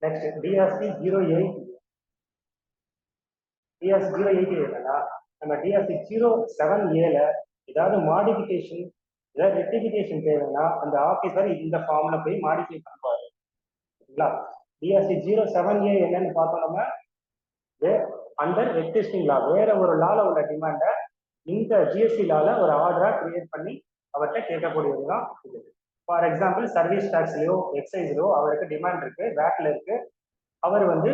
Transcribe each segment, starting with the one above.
Next TRC 08 TRC 08 என்னன்னா நம்ம TRC 07A ஏதாவது மாடிஃபிகேஷன் ஏதாவது ரெக்டிஃபிகேஷன் தேவைன்னா அந்த ஆஃபீஸர் இந்த ஃபார்ம்ல போய் மாடிஃபை பண்ணுவாரு. சரிங்களா? டிஆர்சி 07A என்னன்னு பார்த்தோம் நம்ம அண்டர் எக்ஸிஸ்டிங் லா வேற ஒரு லால உள்ள டிமாண்டை இந்த ஜிஎஸ்டி லால ஒரு ஆர்டரா கிரியேட் பண்ணி அவர்கிட்ட கேட்கக்கூடியதுதான் இது. ஃபார் எக்ஸாம்பிள் சர்வீஸ் டாக்ஸ்லயோ எக்ஸைஸ்லயோ அவருக்கு டிமாண்ட் இருக்கு, வேட்ல இருக்கு, அவர் வந்து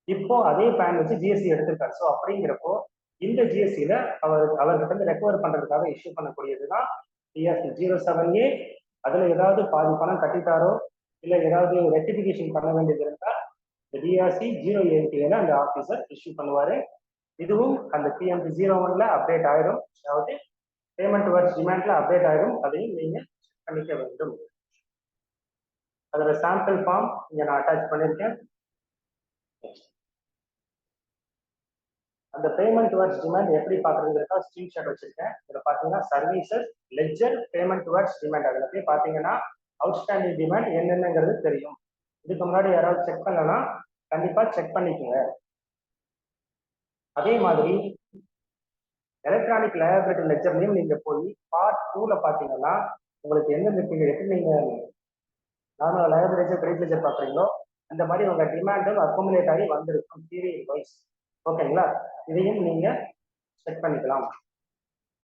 இப்போ அதே பேன் வச்சு ஜிஎஸ்டி எடுத்திருக்காரு. ஸோ அப்படிங்கிறப்போ இந்த ஜிஎஸ்டியில அவர்கிட்ட இருந்து ரெக்கவர் பண்றதுக்காக இஷ்யூ பண்ணக்கூடியதுதான் டிஆர்சி 07A. அதுல ஏதாவது பாதி பணம் கட்டிட்டாரோ இல்ல ஏதாவது ரெக்டிபிகேஷன் பண்ண வேண்டியது இருந்தா டிஆர்சி 08A அந்த ஆபீசர் இஷ்யூ பண்ணுவாரு. இதுவும் அந்த பிஎம்பி 01ல அப்டேட் ஆயிடும், அதாவது பேமெண்ட் டுவர்ட்ஸ் டிமாண்ட்ல அப்டேட் ஆயிடும். அதையும் நீங்க பண்ணிக்க வேண்டும். அதோட சாம்பிள் ஃபார்ம் இங்க நான் அட்டாச் பண்ணிருக்கேன். அந்த பேமெண்ட் டுவர்ட்ஸ் டிமாண்ட் எப்படி பாக்குறதுக்கா ஸ்கிரீன்ஷாட் வச்சிருக்கேன். இதுல பாத்தீங்கன்னா services ledger payment towards demand, அதுல போய் பாத்தீங்கன்னா அவுட்ஸ்டாண்டிங் டிமாண்ட் என்னென்னங்கிறது தெரியும். இதுக்கு முன்னாடி யாராவது செக் பண்ணலன்னா கண்டிப்பா செக் பண்ணிக்கோங்க. அதே மாதிரி எலக்ட்ரானிக் லயபிலிட்டி லெட்ஜர்லையும் நீங்க போய் பார்ட் 2ல பாத்தீங்கன்னா உங்களுக்கு எந்தெந்த எப்படி நீங்க normal liability ledger credit ledger பாக்குறீங்களோ அந்த மாதிரி உங்க டிமாண்டும் அக்குமுலேட் ஆகி வந்திருக்கும் பீரியட் வைஸ். ஓகேங்களா? இதையும் நீங்க செக் பண்ணிக்கலாம்.